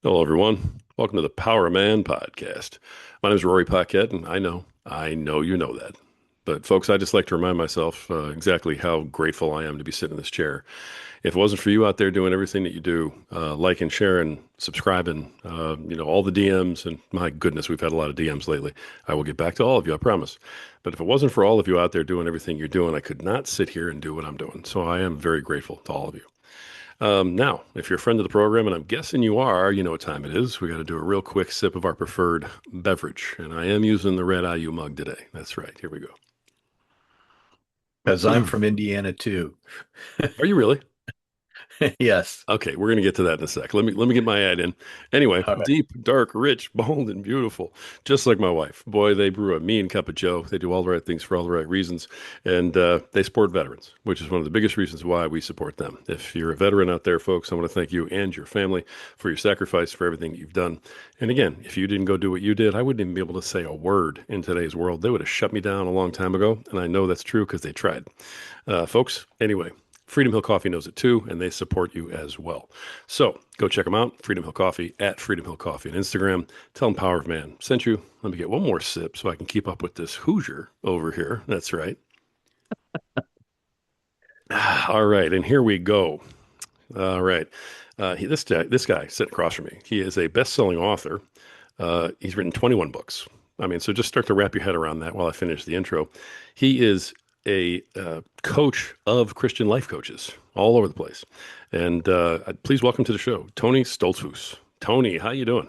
Hello, everyone. Welcome to the Power Man podcast. My name is Rory Paquette, and I know you know that. But, folks, I just like to remind myself exactly how grateful I am to be sitting in this chair. If it wasn't for you out there doing everything that you do, liking, sharing, subscribing, all the DMs, and my goodness, we've had a lot of DMs lately. I will get back to all of you, I promise. But if it wasn't for all of you out there doing everything you're doing, I could not sit here and do what I'm doing. So I am very grateful to all of you. Now, if you're a friend of the program, and I'm guessing you are, you know what time it is. We got to do a real quick sip of our preferred beverage. And I am using the red IU mug today. That's right. Here we go. Because I'm from Indiana too. Are you really? Yes. Okay, we're gonna get to that in a sec. Let me get my ad in. Anyway, All right. deep, dark, rich, bold, and beautiful, just like my wife. Boy, they brew a mean cup of Joe. They do all the right things for all the right reasons, and they support veterans, which is one of the biggest reasons why we support them. If you're a veteran out there, folks, I want to thank you and your family for your sacrifice, for everything you've done. And again, if you didn't go do what you did, I wouldn't even be able to say a word in today's world. They would have shut me down a long time ago, and I know that's true because they tried. Folks, anyway. Freedom Hill Coffee knows it too, and they support you as well. So go check them out, Freedom Hill Coffee at Freedom Hill Coffee on Instagram. Tell them Power of Man sent you. Let me get one more sip so I can keep up with this Hoosier over here. That's right. All right, and here we go. All right, this guy sitting across from me. He is a best-selling author. He's written 21 books. I mean, so just start to wrap your head around that while I finish the intro. He is a coach of Christian life coaches all over the place. And please welcome to the show, Tony Stoltzfus. Tony, how you doing?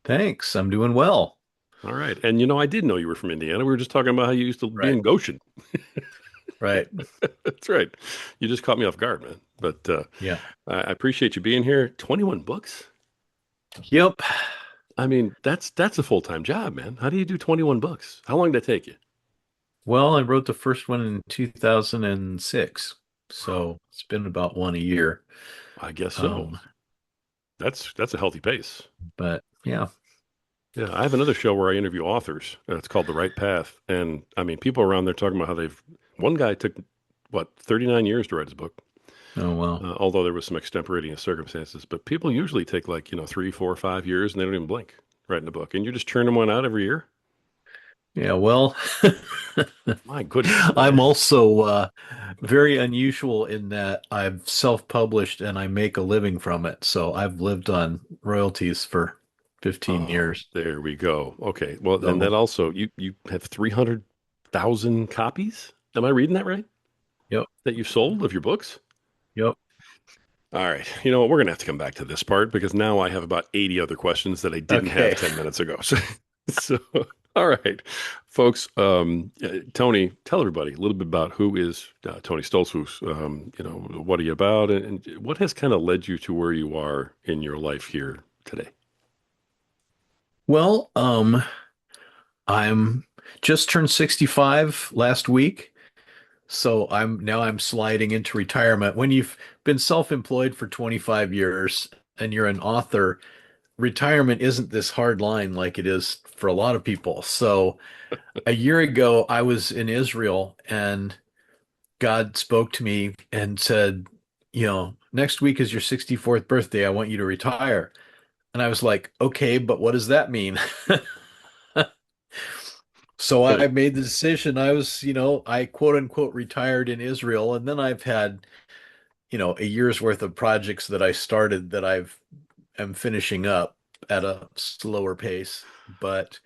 Thanks. I'm doing well. All right. And I did know you were from Indiana. We were just talking about how you used to be Right. in Goshen. Right. That's right. You just caught me off guard, man. But Yeah. I appreciate you being here. 21 books? Yep. I mean, that's a full-time job, man. How do you do 21 books? How long did that take you? Well, I wrote the first one in 2006, so it's been about one a year. I guess so. Um, That's a healthy pace. but yeah. Yeah, I have another show where I interview authors. It's called The Right Path. And I mean, people around there talking about how one guy took, what, 39 years to write his book, Oh well. although there was some extemporaneous circumstances. But people usually take like, 3, 4, 5 years and they don't even blink writing a book. And you're just churning one out every year? Yeah, well, My goodness. I'm also very unusual in that I've self-published and I make a living from it. So I've lived on royalties for 15 Oh, years. there we go. Okay. Well, and So, then also, you have 300,000 copies? Am I reading that right? yep. That you've sold of your books? Yep. All right. You know what? We're going to have to come back to this part because now I have about 80 other questions that I didn't have Okay. 10 minutes ago. So, all right, folks. Tony, tell everybody a little bit about who is Tony Stoltzfus. What are you about, and what has kind of led you to where you are in your life here today? Well, I'm just turned 65 last week, so I'm sliding into retirement. When you've been self-employed for 25 years and you're an author, retirement isn't this hard line like it is for a lot of people. So a year ago, I was in Israel and God spoke to me and said, next week is your 64th birthday. I want you to retire. And I was like, okay, but what does that mean? So Right. I made the decision. I quote unquote retired in Israel, and then I've had, a year's worth of projects that I started that am finishing up at a slower pace. But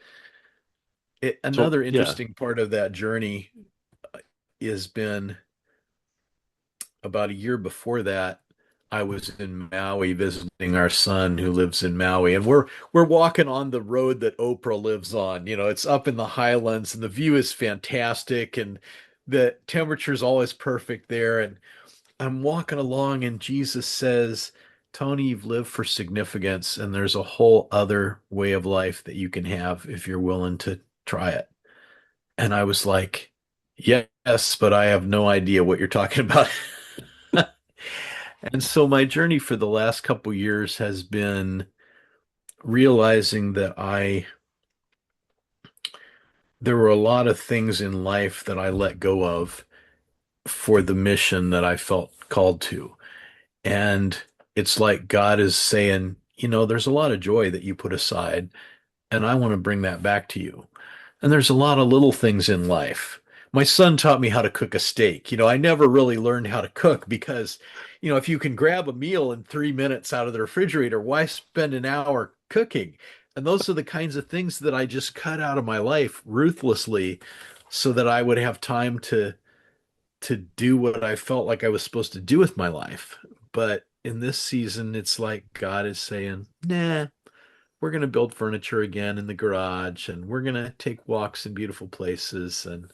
So another yeah. interesting part of that journey has been about a year before that. I was in Maui visiting our son who lives in Maui, and we're walking on the road that Oprah lives on. It's up in the highlands, and the view is fantastic, and the temperature is always perfect there. And I'm walking along, and Jesus says, "Tony, you've lived for significance, and there's a whole other way of life that you can have if you're willing to try it." And I was like, "Yes, but I have no idea what you're talking about." And so my journey for the last couple years has been realizing that there were a lot of things in life that I let go of for the mission that I felt called to. And it's like God is saying, there's a lot of joy that you put aside, and I want to bring that back to you. And there's a lot of little things in life. My son taught me how to cook a steak. I never really learned how to cook because, if you can grab a meal in 3 minutes out of the refrigerator, why spend an hour cooking? And those are the kinds of things that I just cut out of my life ruthlessly so that I would have time to do what I felt like I was supposed to do with my life. But in this season, it's like God is saying, nah, we're going to build furniture again in the garage, and we're going to take walks in beautiful places, and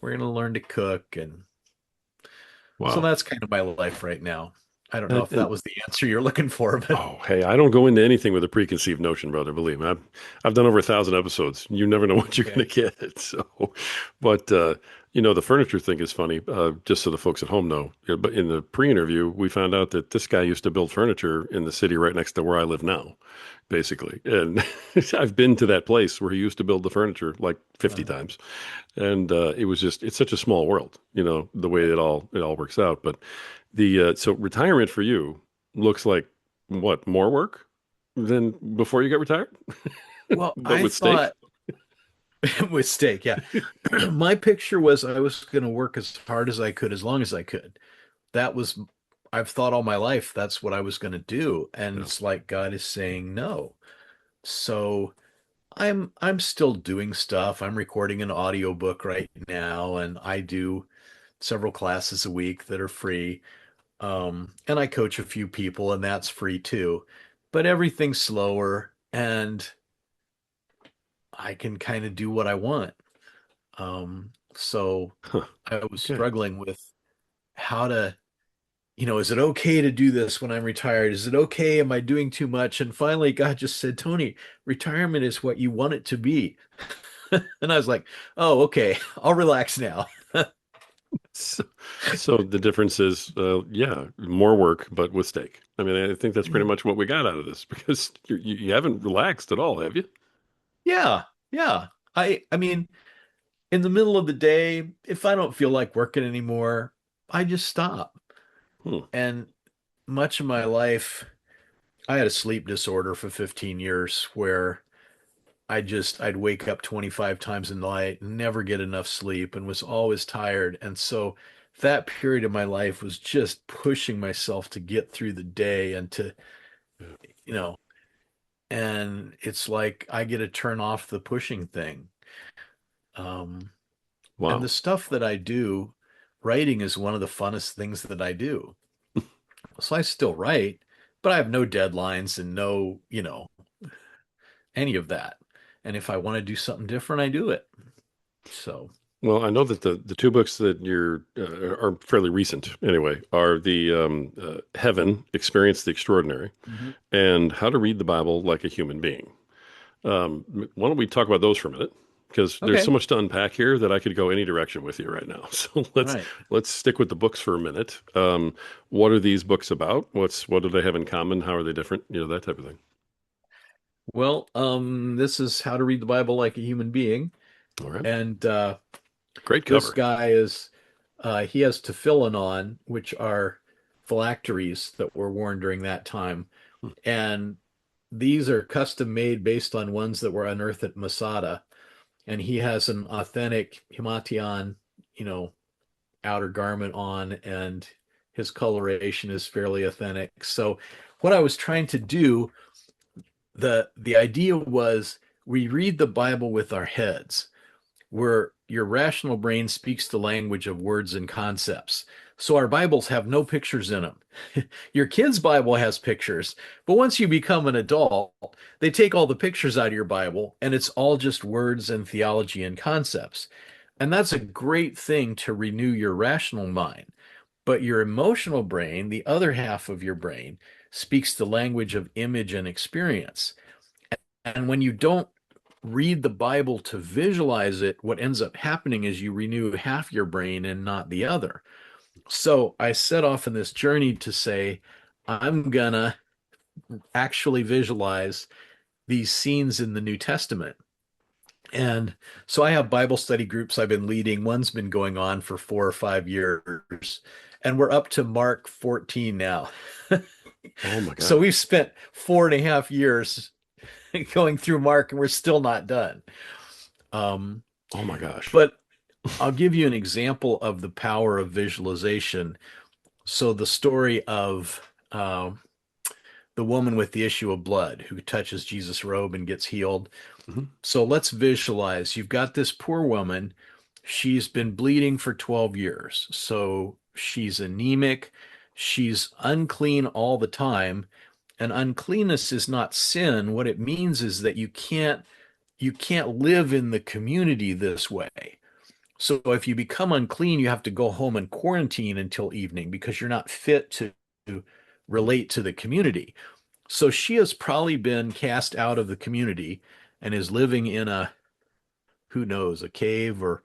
we're going to learn to cook. And so Wow. that's kind of my life right now. I don't know And, if that and was the answer you're looking for, but oh, hey, I don't go into anything with a preconceived notion, brother. Believe me, I've done over 1,000 episodes. You never know what you're okay. going to get. So, but the furniture thing is funny. Just so the folks at home know, yeah, but in the pre-interview, we found out that this guy used to build furniture in the city right next to where I live now, basically. And I've been to that place where he used to build the furniture like 50 Uh, times, and it's such a small world, the way it all works out. But so retirement for you looks like what, more work than before you got retired, well, but I with steak. thought with steak, yeah. My picture was I was going to work as hard as I could, as long as I could. That was, I've thought all my life that's what I was going to do. And Yeah. it's like God is saying no. So I'm still doing stuff. I'm recording an audiobook right now, and I do several classes a week that are free. And I coach a few people, and that's free too. But everything's slower, and I can kind of do what I want. So Huh. I was Okay. struggling with how to, is it okay to do this when I'm retired? Is it okay? Am I doing too much? And finally, God just said, Tony, retirement is what you want it to be. And I was like, oh, okay, I'll relax now. So, so the difference is, yeah, more work, but with steak. I mean, I think that's pretty much what we got out of this because you haven't relaxed at all, have you? Yeah, yeah. I mean, in the middle of the day, if I don't feel like working anymore, I just stop. Hmm. And much of my life, I had a sleep disorder for 15 years where I'd wake up 25 times a night, never get enough sleep, and was always tired. And so that period of my life was just pushing myself to get through the day and to, Yeah. you know, and it's like I get to turn off the pushing thing. Um, and the Wow. stuff that I do, writing is one of the funnest things that I do. So I still write, but I have no deadlines and no, any of that. And if I want to do something different, I do it. So, Well, I know that the two books that you're are fairly recent anyway are the Heaven, Experience the Extraordinary, mhm. and How to Read the Bible Like a Human Being. Why don't we talk about those for a minute? Because there's so Okay. much to unpack here that I could go any direction with you right now. So let's Right. let's stick with the books for a minute. What are these books about? What do they have in common? How are they different? That type of thing. Well, this is How to Read the Bible Like a Human Being. All right. And Great this cover. guy he has tefillin on, which are phylacteries that were worn during that time. Hmm. And these are custom made based on ones that were unearthed at Masada. And he has an authentic himation, you know, outer garment on, and his coloration is fairly authentic. So what I was trying to do, the idea was we read the Bible with our heads, where your rational brain speaks the language of words and concepts. So our Bibles have no pictures in them. Your kid's Bible has pictures, but once you become an adult, they take all the pictures out of your Bible and it's all just words and theology and concepts. And that's a great thing to renew your rational mind. But your emotional brain, the other half of your brain, speaks the language of image and experience. And when you don't read the Bible to visualize it, what ends up happening is you renew half your brain and not the other. So I set off in this journey to say, I'm gonna actually visualize these scenes in the New Testament. And so I have Bible study groups I've been leading. One's been going on for 4 or 5 years, and we're up to Mark 14 now. Oh my So gosh. we've spent 4.5 years going through Mark and we're still not done. Um, Oh my gosh. but I'll give you an example of the power of visualization. So the story of the woman with the issue of blood who touches Jesus' robe and gets healed. Mhm. So let's visualize. You've got this poor woman. She's been bleeding for 12 years. So she's anemic. She's unclean all the time. And uncleanness is not sin. What it means is that you can't live in the community this way. So if you become unclean, you have to go home and quarantine until evening because you're not fit to relate to the community. So she has probably been cast out of the community and is living in a, who knows, a cave or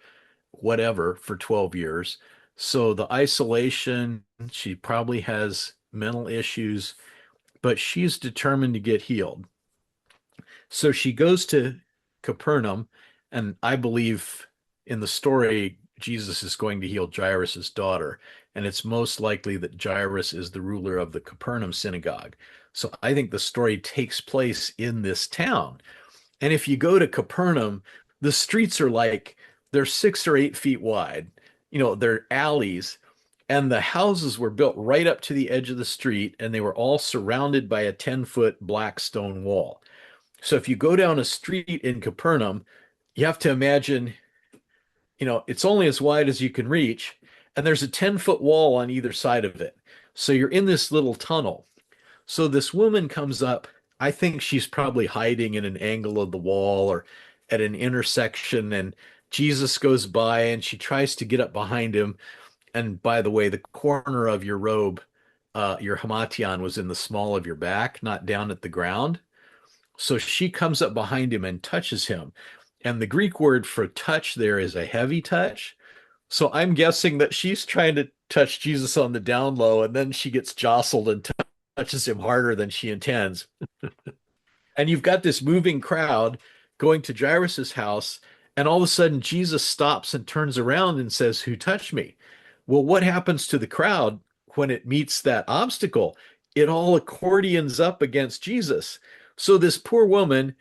whatever for 12 years. So the isolation, she probably has mental issues, but she's determined to get healed. So she goes to Capernaum, and I believe in the story, Jesus is going to heal Jairus' daughter, and it's most likely that Jairus is the ruler of the Capernaum synagogue. So I think the story takes place in this town. And if you go to Capernaum, the streets are like they're 6 or 8 feet wide. They're alleys, and the houses were built right up to the edge of the street, and they were all surrounded by a 10-foot black stone wall. So if you go down a street in Capernaum, you have to imagine, it's only as wide as you can reach, and there's a 10-foot wall on either side of it. So you're in this little tunnel. So this woman comes up. I think she's probably hiding in an angle of the wall or at an intersection, and Jesus goes by and she tries to get up behind him. And by the way, the corner of your robe, your hamartion was in the small of your back, not down at the ground. So she comes up behind him and touches him. And the Greek word for touch there is a heavy touch. So I'm guessing that she's trying to touch Jesus on the down low, and then she gets jostled and touches him harder than she intends. And you've got this moving crowd going to Jairus's house, and all of a sudden Jesus stops and turns around and says, "Who touched me?" Well, what happens to the crowd when it meets that obstacle? It all accordions up against Jesus. So this poor woman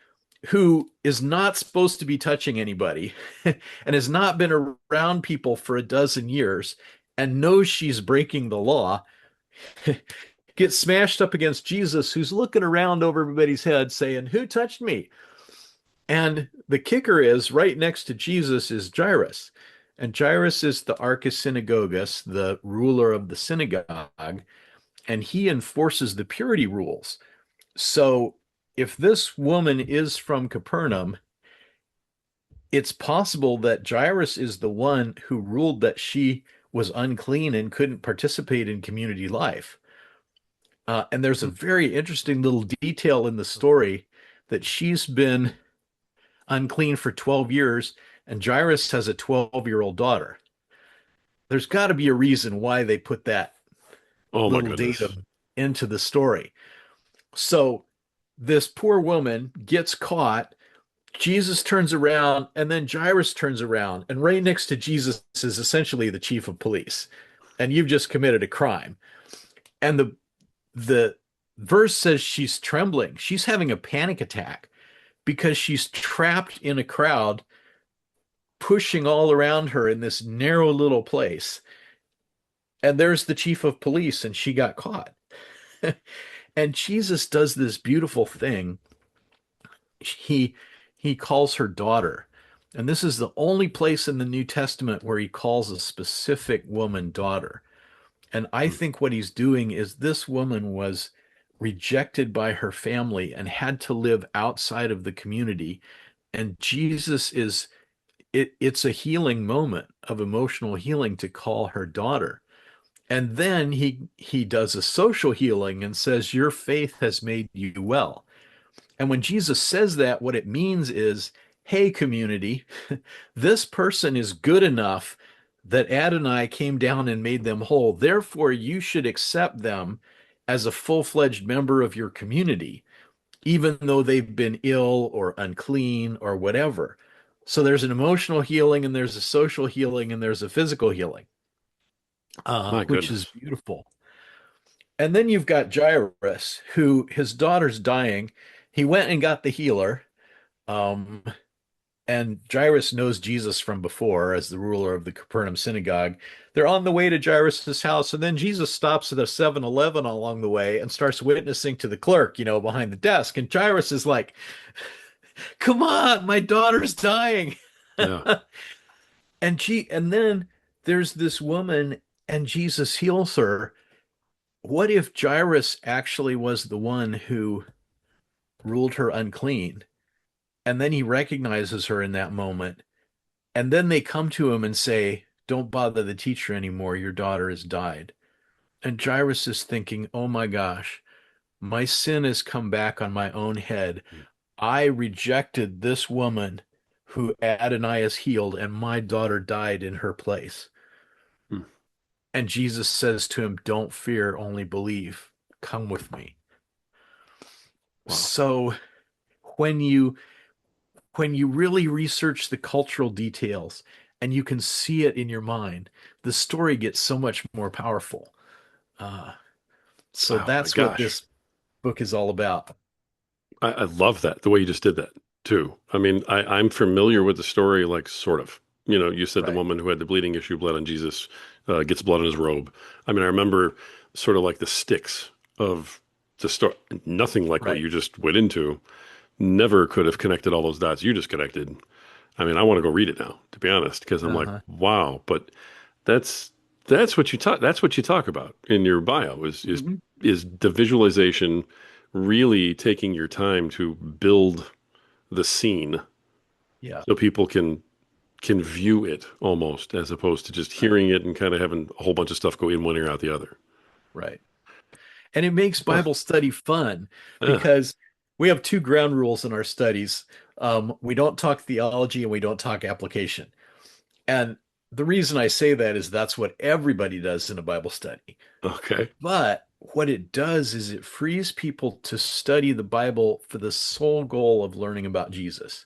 who is not supposed to be touching anybody and has not been around people for a dozen years and knows she's breaking the law gets smashed up against Jesus, who's looking around over everybody's head saying, "Who touched me?" And the kicker is right next to Jesus is Jairus. And Jairus is the archisynagogus, the ruler of the synagogue, and he enforces the purity rules. So if this woman is from Capernaum, it's possible that Jairus is the one who ruled that she was unclean and couldn't participate in community life. And there's a very interesting little detail in the story that she's been unclean for 12 years, and Jairus has a 12-year-old daughter. There's got to be a reason why they put that Oh my little goodness. datum into the story. So this poor woman gets caught. Jesus turns around, and then Jairus turns around, and right next to Jesus is essentially the chief of police. And you've just committed a crime. And the verse says she's trembling. She's having a panic attack because she's trapped in a crowd pushing all around her in this narrow little place. And there's the chief of police, and she got caught. And Jesus does this beautiful thing. He he calls her daughter. And this is the only place in the New Testament where he calls a specific woman daughter. And I Mm. think what he's doing is this woman was rejected by her family and had to live outside of the community. And Jesus is it's a healing moment of emotional healing to call her daughter. And then he does a social healing and says, "Your faith has made you well." And when Jesus says that, what it means is, "Hey, community, this person is good enough that Adonai came down and made them whole. Therefore, you should accept them as a full-fledged member of your community, even though they've been ill or unclean or whatever." So there's an emotional healing, and there's a social healing, and there's a physical healing, My which is goodness. beautiful. And then you've got Jairus, who his daughter's dying. He went and got the healer. Um, and Jairus knows Jesus from before as the ruler of the Capernaum synagogue. They're on the way to Jairus's house, and then Jesus stops at a 7-Eleven along the way and starts witnessing to the clerk, behind the desk. And Jairus is like, "Come on, my daughter's dying." Yeah. And then there's this woman, and Jesus heals her. What if Jairus actually was the one who ruled her unclean? And then he recognizes her in that moment. And then they come to him and say, "Don't bother the teacher anymore. Your daughter has died." And Jairus is thinking, "Oh my gosh, my sin has come back on my own head. I rejected this woman who Adonai healed, and my daughter died in her place." Hmm. And Jesus says to him, "Don't fear, only believe. Come with me." Wow. So when you when you really research the cultural details and you can see it in your mind, the story gets so much more powerful. Uh, so Oh my that's what gosh. this book is all about. I love that, the way you just did that too. I mean, I'm familiar with the story, like sort of. You said the Right. woman who had the bleeding issue bled on Jesus, gets blood on his robe. I mean, I remember sort of like the sticks of the story. Nothing like what Right. you just went into. Never could have connected all those dots you just connected. I mean, I want to go read it now, to be honest, because I'm like, Uh-huh. wow. But that's that's what you talk. That's what you talk about in your bio Hmm. is the visualization, really taking your time to build the scene Yeah. so people can view it almost, as opposed to just Right. hearing it and kind of having a whole bunch of stuff go in one ear out the other. Right. And it makes Huh. Bible study fun Yeah. because we have two ground rules in our studies. We don't talk theology and we don't talk application. And the reason I say that is that's what everybody does in a Bible study. Okay. But what it does is it frees people to study the Bible for the sole goal of learning about Jesus.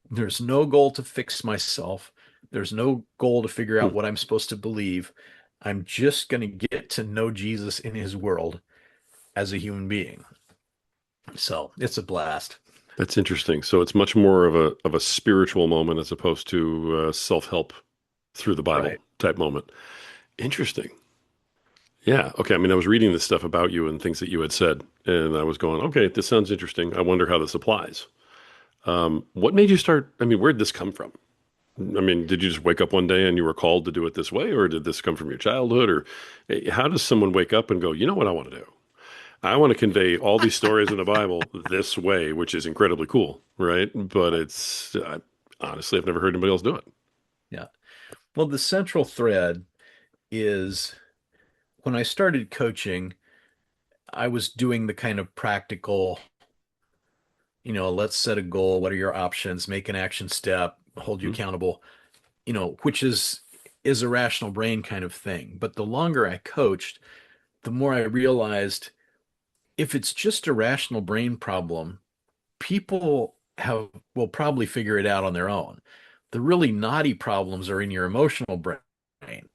There's no goal to fix myself. There's no goal to figure Hmm. out what I'm supposed to believe. I'm just going to get to know Jesus in his world as a human being. So it's a blast. That's interesting. So it's much more of a spiritual moment as opposed to self-help through the Bible Right. type moment. Interesting. Yeah. Okay. I mean, I was reading this stuff about you and things that you had said, and I was going, okay, this sounds interesting. I wonder how this applies. What made you start? I mean, where did this come from? I mean, did you just wake up one day and you were called to do it this way, or did this come from your childhood? Or how does someone wake up and go, you know what I want to do? I want to convey all these stories in the Bible this way, which is incredibly cool, right? But honestly, I've never heard anybody else do it. Yeah. Well, the central thread is when I started coaching, I was doing the kind of practical, let's set a goal. What are your options? Make an action step, hold you Hmm. accountable, which is a rational brain kind of thing. But the longer I coached, the more I realized if it's just a rational brain problem, people have will probably figure it out on their own. The really naughty problems are in your emotional brain,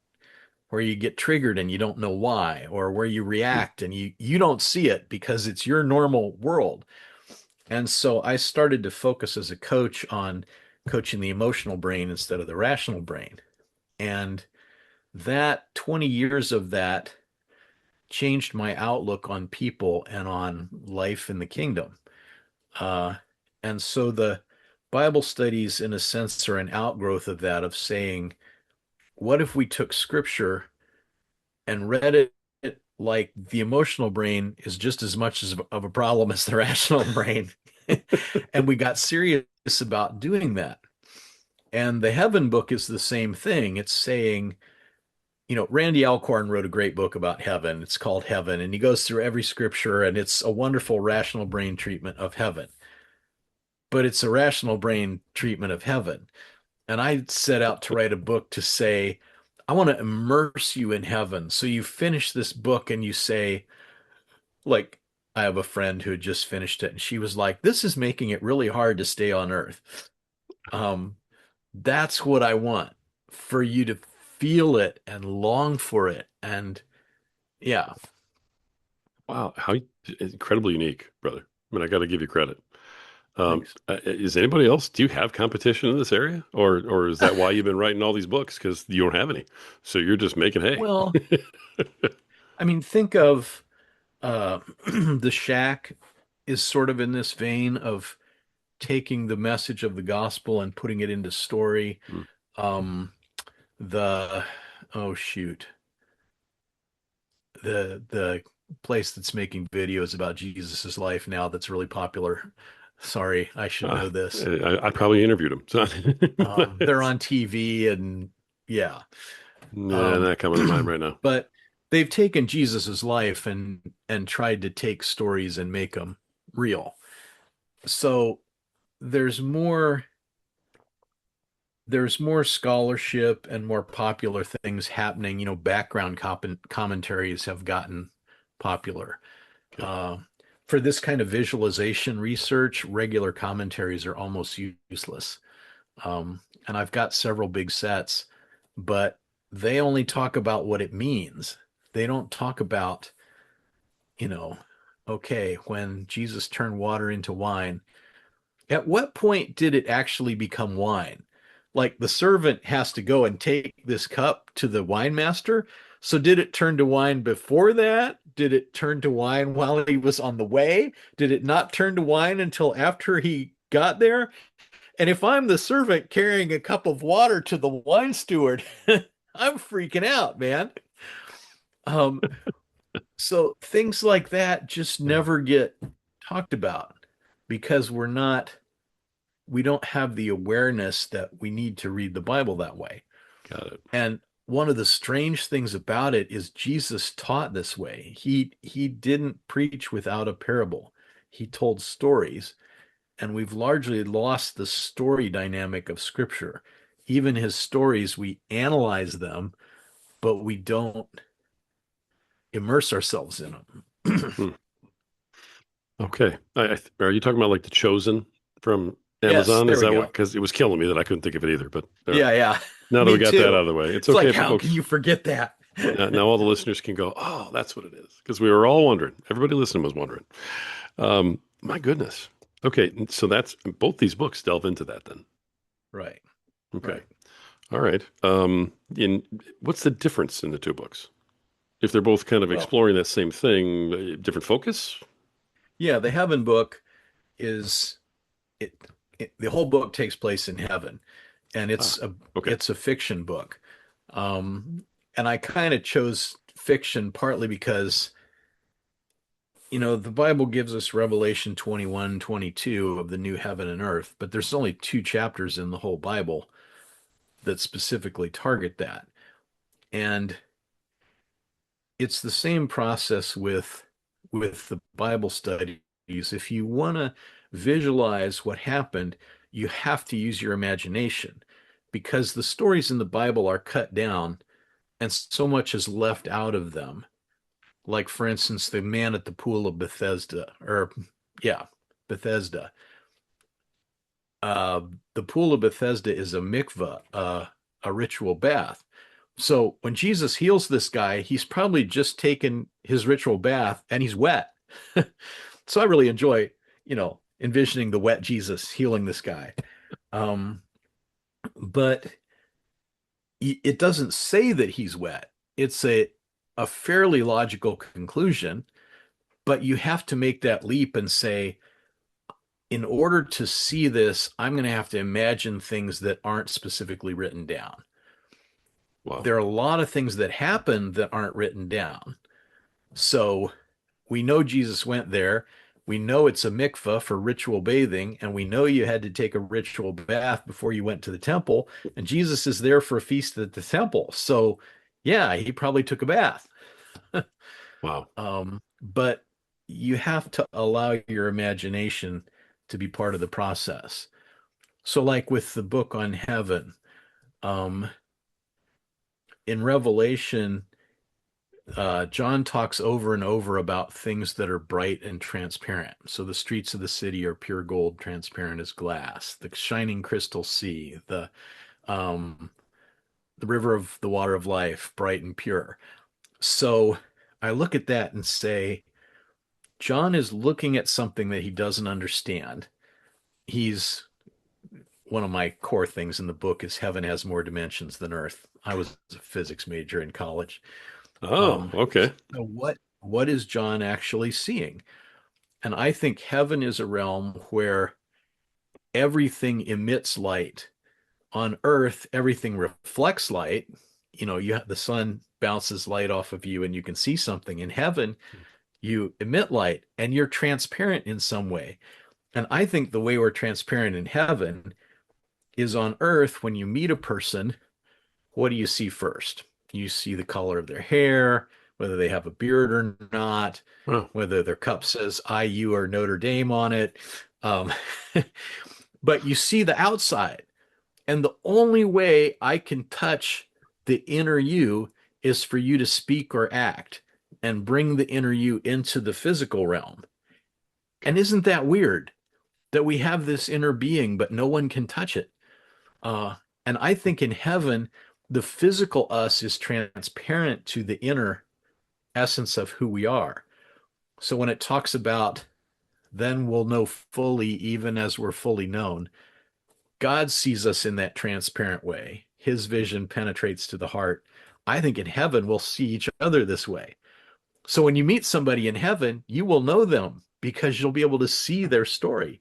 where you get triggered and you don't know why, or where you react and you don't see it because it's your normal world. And so I started to focus as a coach on coaching the emotional brain instead of the rational brain. And that 20 years of that changed my outlook on people and on life in the kingdom. Uh, and so the Bible studies, in a sense, are an outgrowth of that, of saying, what if we took scripture and read it like the emotional brain is just as much of a problem as the rational brain? And we got serious about doing that. And the Heaven book is the same thing. It's saying, Randy Alcorn wrote a great book about heaven. It's called Heaven, and he goes through every scripture, and it's a wonderful rational brain treatment of heaven. But it's a rational brain treatment of heaven. And I set out to write a book to say, I want to immerse you in heaven. So you finish this book and you say, like, I have a friend who had just finished it, and she was like, "This is making it really hard to stay on Earth." Um, that's what I want, for you to feel it and long for it. And yeah, Wow, how incredibly unique, brother. I mean, I got to give you credit. Thanks. Is anybody else? Do you have competition in this area, or is that why you've been writing all these books? Because you don't have any, so you're just making hay. Well, I mean, think of The Shack is sort of in this vein of taking the message of the gospel and putting it into story. Hmm, Um, the oh shoot, the place that's making videos about Jesus's life now that's really popular. Sorry, I should ah, know this. I probably interviewed him. So They're it's, on TV and yeah. yeah, Um, not coming to mind right now. but they've taken Jesus's life and tried to take stories and make them real. So there's more there's more scholarship and more popular things happening. Background commentaries have gotten popular. Okay, Uh, for this kind of visualization research, regular commentaries are almost useless. And I've got several big sets, but they only talk about what it means. They don't talk about, you know, okay, when Jesus turned water into wine, at what point did it actually become wine? Like the servant has to go and take this cup to the wine master. So did it turn to wine before that? Did it turn to wine while he was on the way? Did it not turn to wine until after he got there? And if I'm the servant carrying a cup of water to the wine steward, I'm freaking out, man. Um, so things like that just yeah, never get talked about because we don't have the awareness that we need to read the Bible that way. got it. And one of the strange things about it is Jesus taught this way. He didn't preach without a parable. He told stories, and we've largely lost the story dynamic of scripture. Even his stories, we analyze them, but we don't immerse ourselves in them. Hmm. Okay, are you talking about like The Chosen from Yes, Amazon? Is there we that what? go. Because it was killing me that I couldn't think of it either. But all right, Yeah, yeah. now that we Me got that out too. of the way, it's It's okay like, for how can folks. you forget that? Now all the listeners can go, oh, that's what it is. Because we were all wondering. Everybody listening was wondering. My goodness. Okay, so that's both these books delve into that then. Right, Okay. right. All right. In what's the difference in the two books? If they're both kind of Well, exploring that same thing, different focus? yeah, the heaven book is it, the whole book takes place in heaven, and Ah, it's a okay. it's a fiction book. Um, and I kind of chose fiction partly because the Bible gives us Revelation 21, 22 of the new heaven and earth, but there's only two chapters in the whole Bible that specifically target that. And it's the same process with the Bible studies. If you want to visualize what happened, you have to use your imagination because the stories in the Bible are cut down and so much is left out of them. Like, for instance, the man at the pool of Bethesda, or yeah, Bethesda. Uh, the pool of Bethesda is a mikvah, a ritual bath. So when Jesus heals this guy, he's probably just taken his ritual bath and he's wet. So I really enjoy, envisioning the wet Jesus healing this guy. Um, but it doesn't say that he's wet. It's a fairly logical conclusion, but you have to make that leap and say, in order to see this, I'm going to have to imagine things that aren't specifically written down. Wow. There are a lot of things that happen that aren't written down. So we know Jesus went there. We know it's a mikvah for ritual bathing, and we know you had to take a ritual bath before you went to the temple. And Jesus is there for a feast at the temple. So, yeah, he probably took a bath. Wow. But you have to allow your imagination to be part of the process. So, like with the book on heaven, um, in Revelation, John talks over and over about things that are bright and transparent. So the streets of the city are pure gold, transparent as glass. The shining crystal sea, um, the river of the water of life, bright and pure. So I look at that and say, John is looking at something that he doesn't understand. He's One of my core things in the book is heaven has more dimensions than earth. I was a physics major in college. Oh, Um, okay. so what is John actually seeing? And I think heaven is a realm where everything emits light. On earth, everything reflects light. The sun bounces light off of you and you can see something. In heaven, you emit light and you're transparent in some way. And I think the way we're transparent in heaven is on earth. When you meet a person, what do you see first? You see the color of their hair, whether they have a beard or not, Wow. whether their cup says IU or Notre Dame on it. Um, but you see the outside. And the only way I can touch the inner you is for you to speak or act and bring the inner you into the physical realm. Okay. And isn't that weird that we have this inner being, but no one can touch it? Uh, and I think in heaven, the physical us is transparent to the inner essence of who we are. So when it talks about, then we'll know fully, even as we're fully known, God sees us in that transparent way. His vision penetrates to the heart. I think in heaven, we'll see each other this way. So when you meet somebody in heaven, you will know them because you'll be able to see their story.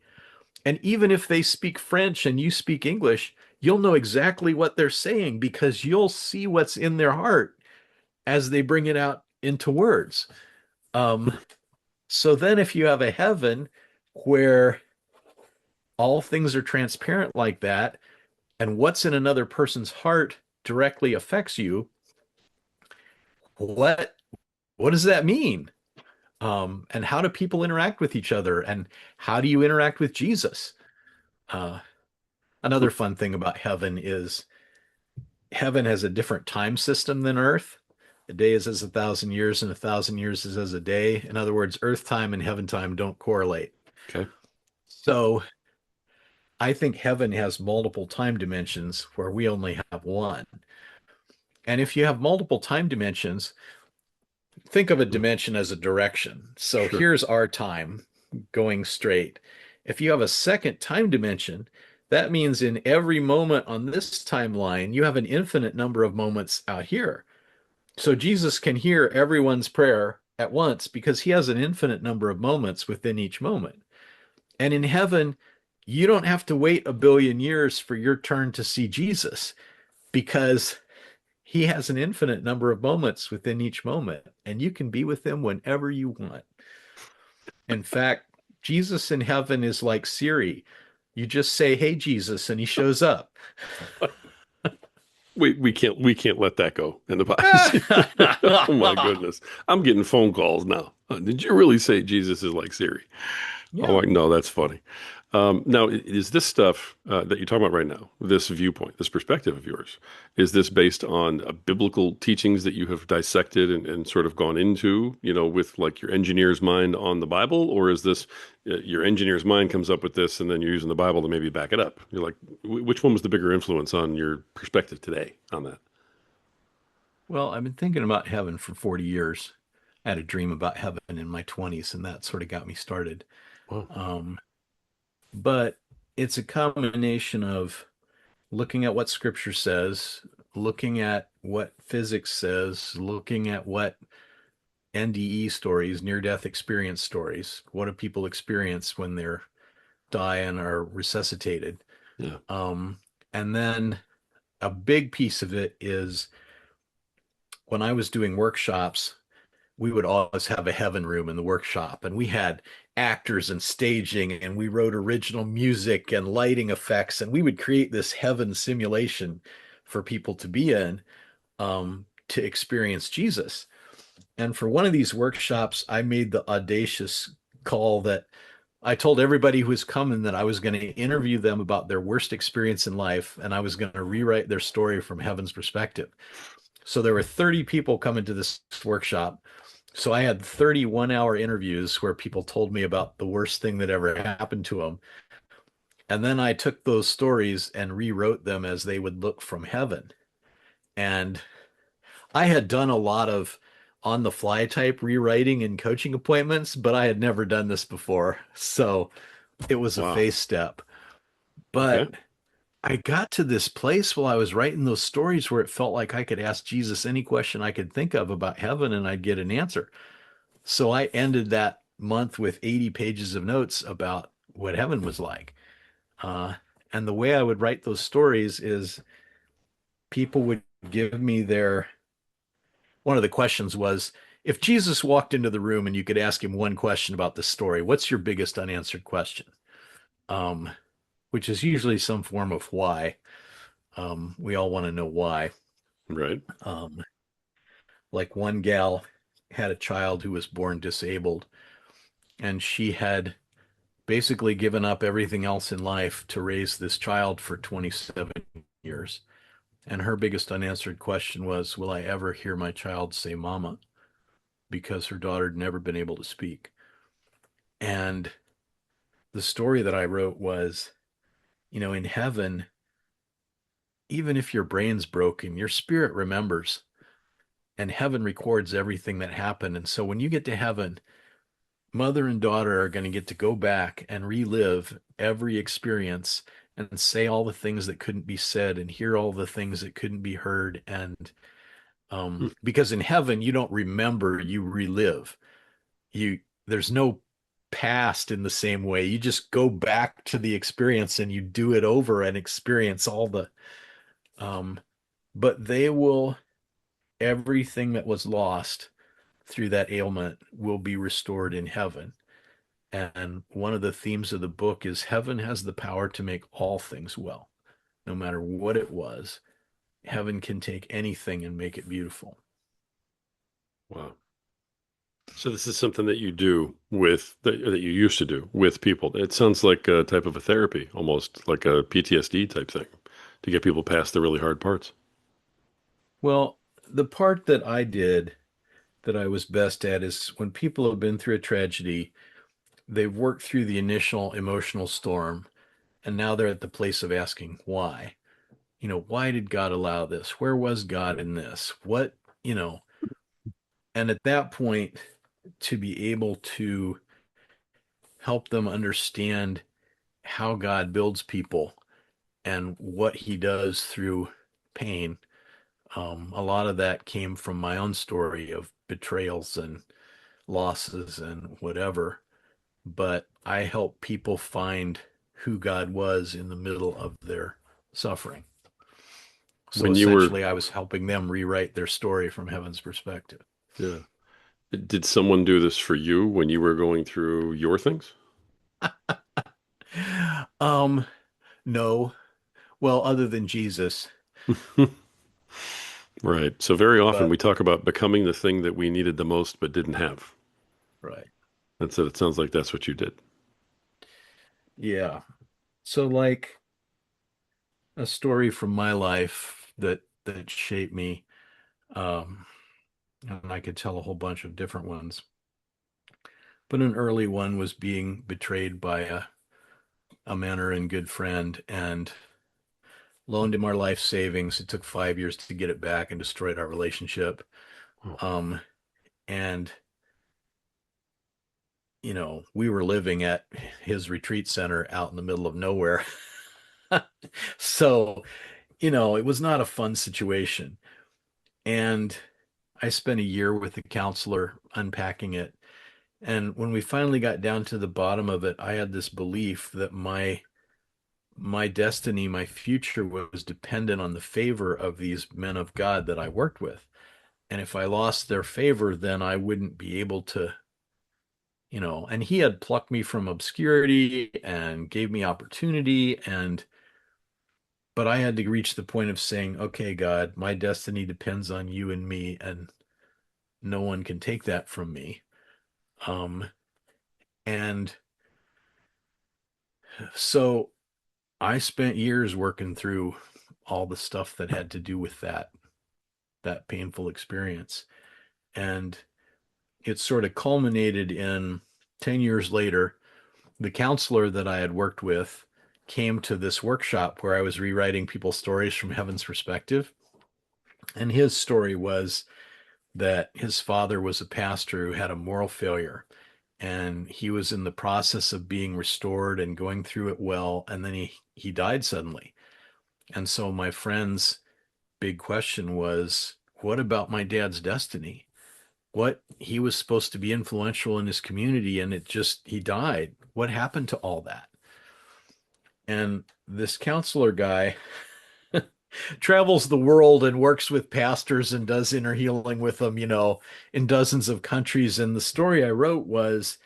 And even if they speak French and you speak English, you'll know exactly what they're saying because you'll see what's in their heart as they bring it out into words. Um, so then, if you have a heaven where all things are transparent like that, and what's in another person's heart directly affects you, what what does that mean? And how do people interact with each other? And how do you interact with Jesus? Uh, Another fun thing about heaven has a different time system than Earth. A day is as 1,000 years, and 1,000 years is as a day. In other words, Earth time and heaven time don't correlate. Okay. So I think heaven has multiple time dimensions where we only have one. And if you have multiple time dimensions, think of a Mm, dimension as a direction. So sure. here's our time going straight. If you have a second time dimension, that means in every moment on this timeline, you have an infinite number of moments out here. So Jesus can hear everyone's prayer at once because he has an infinite number of moments within each moment. And in heaven, you don't have to wait a billion years for your turn to see Jesus because he has an infinite number of moments within each moment, and you can be with him whenever you want. In fact, Jesus in heaven is like Siri. You just say, "Hey, Jesus," and he shows up. We can't let that go in the podcast. Oh my goodness. I'm getting phone calls now. Did you really say Jesus is like Siri? Oh, Yeah. like, no, that's funny. Now, is this stuff that you're talking about right now, this viewpoint, this perspective of yours, is this based on biblical teachings that you have dissected and sort of gone into, with like your engineer's mind on the Bible? Or is this your engineer's mind comes up with this and then you're using the Bible to maybe back it up? You're like, which one was the bigger influence on your perspective today on that? Well, I've been thinking about heaven for 40 years. I had a dream about heaven in my 20s, and that sort of got me started. Wow. Um, but it's a combination of looking at what scripture says, looking at what physics says, looking at what NDE stories, near death experience stories, what do people experience when they're die and are resuscitated. Yeah. Um, and then a big piece of it is when I was doing workshops, we would always have a heaven room in the workshop, and we had actors and staging, and we wrote original music and lighting effects, and we would create this heaven simulation for people to be in, to experience Jesus. And for one of these workshops, I made the audacious call that I told everybody who was coming that I was going to interview them about their worst experience in life, and I was going to rewrite their story from heaven's perspective. So there were 30 people coming to this workshop. So I had 31-hour interviews where people told me about the worst thing that ever happened to them. And then I took those stories and rewrote them as they would look from heaven. And I had done on the fly type rewriting and coaching appointments, but I had never done this before. So it was a Wow. phase step. Okay. But I got to this place while I was writing those stories where it felt like I could ask Jesus any question I could think of about heaven and I'd get an answer. So I ended that month with 80 pages of notes about what heaven was like. Uh, and the way I would write those stories is people would give me their, one of the questions was, if Jesus walked into the room and you could ask him one question about the story, what's your biggest unanswered question? Um, which is usually some form of why. We all want to know why. Right. Um, like one gal had a child who was born disabled, and she had basically given up everything else in life to raise this child for 27 years. And her biggest unanswered question was, will I ever hear my child say mama? Because her daughter had never been able to speak. And the story that I wrote was, in heaven, even if your brain's broken, your spirit remembers, and heaven records everything that happened. And so when you get to heaven, mother and daughter are going to get to go back and relive every experience and say all the things that couldn't be said and hear all the things that couldn't be heard. And Hmm. because in heaven, you don't remember, you relive. You There's no past in the same way. You just go back to the experience and you do it over and experience all the um but they will, everything that was lost through that ailment will be restored in heaven. And one of the themes of the book is heaven has the power to make all things well. No matter what it was, heaven can take anything and make it beautiful. Wow. So this is something that you do with that you used to do with people. It sounds like a type of a therapy, almost like a PTSD type thing, to get people past the really hard parts. Well, the part that I did that I was best at is when people have been through a tragedy, they've worked through the initial emotional storm, and now they're at the place of asking why. Why did God allow this? Where was God in this? You know, and at that point, to be able to help them understand how God builds people and what he does through pain. A lot of that came from my own story of betrayals and losses and whatever. But I help people find who God was in the middle of their suffering. So When you were, essentially, I was helping them rewrite their story from heaven's perspective. yeah, did someone do this for you when you were going through your things? Um, no. Well, other than Jesus, Right. So very often but we talk about becoming the thing that we needed the most but didn't have. right. That's it. It sounds like that's what you did. Yeah. So like a story from my life that shaped me. Um, and I could tell a whole bunch of different ones. But an early one was being betrayed by a mentor and good friend and loaned him our life savings. It took 5 years to get it back and destroyed our relationship. Oh, Um, and we were living at his retreat center out in the middle of nowhere. So, it was not a fun situation. And I spent a year with the counselor unpacking it. And when we finally got down to the bottom of it, I had this belief that my destiny, my future was dependent on the favor of these men of God that I worked with. And if I lost their favor, then I wouldn't be able to, and he had plucked me from obscurity and gave me opportunity. But I had to reach the point of saying, okay, God, my destiny depends on you and me, and no one can take that from me. Um, and so I spent years working through all the stuff that had to do with that painful experience. And it sort of culminated in 10 years later, the counselor that I had worked with came to this workshop where I was rewriting people's stories from heaven's perspective. And his story was that his father was a pastor who had a moral failure, and he was in the process of being restored and going through it well, and then he died suddenly. And so my friend's big question was, what about my dad's destiny? What, he was supposed to be influential in his community, and it just, he died. What happened to all that? And this counselor guy travels the world and works with pastors and does inner healing with them, in dozens of countries. And the story I wrote was,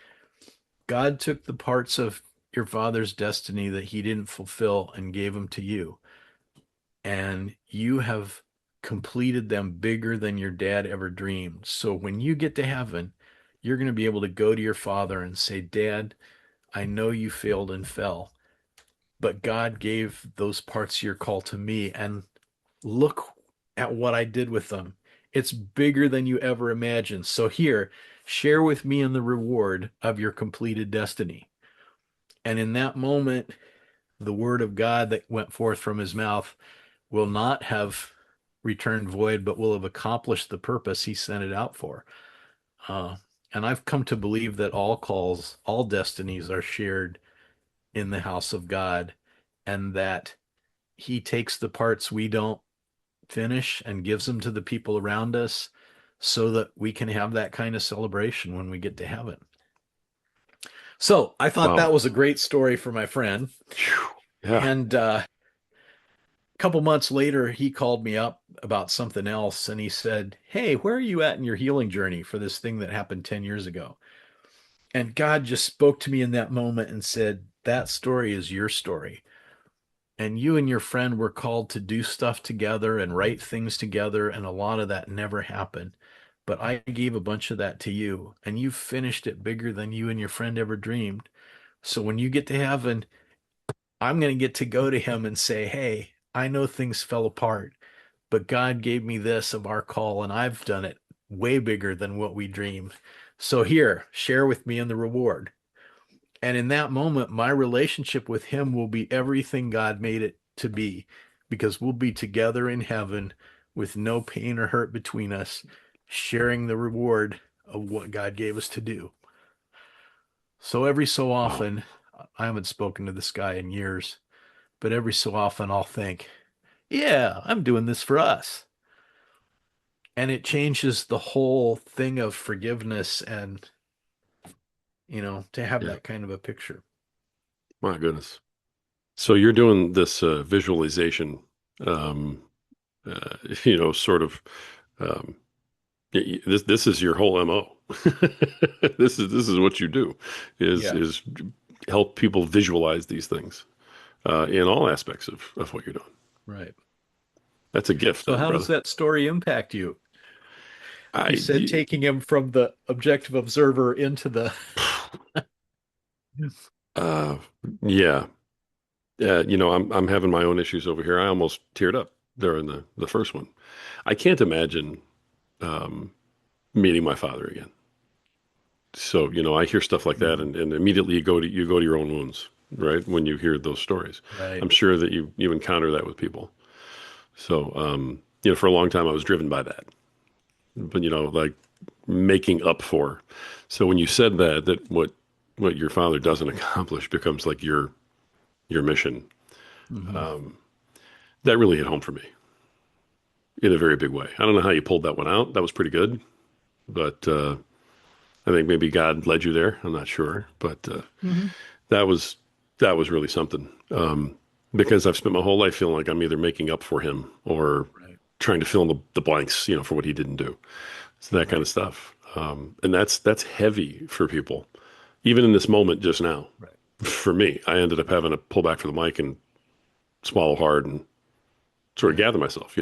God took the parts of your father's destiny that he didn't fulfill and gave them to you. And you have completed them bigger than your dad ever dreamed. So when you get to heaven, you're going to be able to go to your father and say, Dad, I know you failed and fell, but God gave those parts of your call to me. And look at what I did with them. It's bigger than you ever imagined. So here, share with me in the reward of your completed destiny. And in that moment, the word of God that went forth from his mouth will not have returned void, but will have accomplished the purpose he sent it out for. Uh, and I've come to believe that all calls, all destinies are shared in the house of God, and that he takes the parts we don't finish and gives them to the people around us so that we can have that kind of celebration when we get to heaven. So I thought Wow. that was a great story for my friend. Phew. Yeah. And a couple months later, he called me up about something else and he said, Hey, where are you at in your healing journey for this thing that happened 10 years ago? And God just spoke to me in that moment and said, That story is your story. And you and your friend were called to do stuff together and write things together. And a lot of that never happened. But I gave a bunch of that to you, and you finished it bigger than you and your friend ever dreamed. So when you get to heaven, I'm going to get to go to him and say, Hey, I know things fell apart, but God gave me this of our call, and I've done it way bigger than what we dreamed. So here, share with me in the reward. And in that moment, my relationship with him will be everything God made it to be, because we'll be together in heaven with no pain or hurt between us, sharing the reward of what God gave us to do. So every so Wow. often, I haven't spoken to this guy in years, but every so often I'll think, yeah, I'm doing this for us. And it changes the whole thing of forgiveness and, to have Yeah. that kind of a picture. My goodness. So you're doing this visualization, um, sort of. Um, this is your whole MO. This is what you do, is Yeah, is help people visualize these things in all aspects of what you're doing. right. That's a gift, So then, how does brother. that story impact you? You I said taking him from the objective observer into the uh, yeah. I'm having my own issues over here. I almost teared up during the first one. I can't imagine um, meeting my father again. So, I hear stuff like that, Mhm. and immediately you go to your own wounds, right? When you hear those stories, Right. I'm sure that you encounter that with people. So, for a long time I was driven by that, but like making up for. So when you said that what your father doesn't accomplish becomes like your mission, Hmm. um, that really hit home for me in a very big way. I don't know how you pulled that one out. That was pretty good, but I think maybe God led you there. I'm not sure, but Hmm. that was that was really something. Because I've spent my whole life feeling like I'm either making up for him or Right. trying to fill in the blanks, for what he didn't do. So that kind of Right. stuff. And that's heavy for people. Even in this moment just now, Right. for me, I ended up having to pull back from the mic and swallow hard and sort of Yeah. gather myself.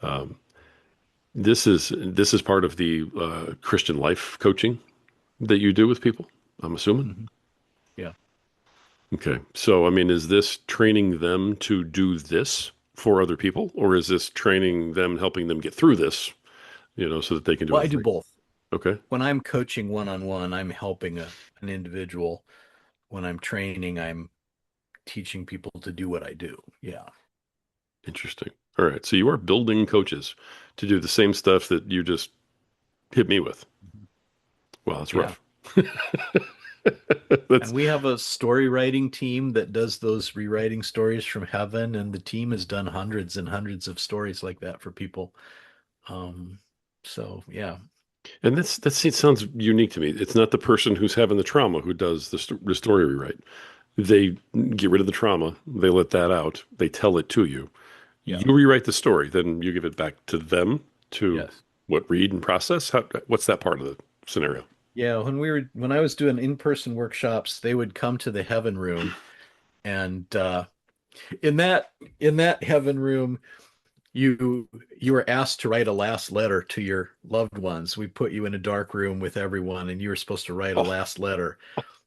Um, this is part of the Christian life coaching that you do with people, I'm assuming. Hmm. Yeah. Okay. So, I mean, is this training them to do this for other people, or is this training them, helping them get through this, so that they can do Well, it I do for you? both. Okay. When I'm coaching one-on-one, I'm helping an individual. When I'm training, I'm teaching people to do what I do. Yeah. Interesting. All right. So you are building coaches to do the same stuff that you just hit me with. Wow, that's Yeah. rough. That's And we have a story writing team that does those rewriting stories from heaven, and the team has done hundreds and hundreds of stories like that for people. Um, so yeah, and it sounds unique to me. It's not the person who's having the trauma who does the story rewrite. They get rid of the trauma, they let that out, they tell it to you. yeah, You rewrite the story, then you give it back to them to yes, what read and process. What's that part of the scenario? yeah. When I was doing in-person workshops, they would come to the heaven room, and in that in that heaven room, you you were asked to write a last letter to your loved ones. We put you in a dark room with everyone, and you were supposed to write a Oh, last letter.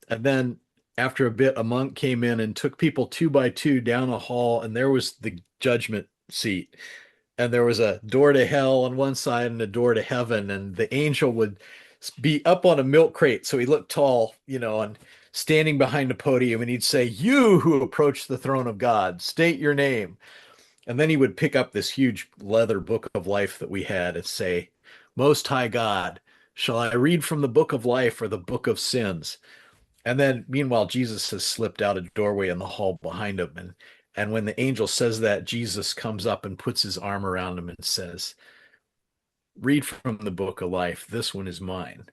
And then after a bit, a monk came in and took people two by two down a hall, and there was the judgment seat. And there was a door to hell on one side and a door to heaven. And the angel would be up on a milk crate. So he looked tall, and standing behind a podium, and he'd say, "You who approach the throne of God, state your name." And then he would pick up this huge leather book of life that we had and say, "Most High God, shall I read from the book of life or the book of sins?" And then, meanwhile, Jesus has slipped out a doorway in the hall behind him. And when the angel says that, Jesus comes up and puts his arm around him and says, "Read from the book of life. This one is mine."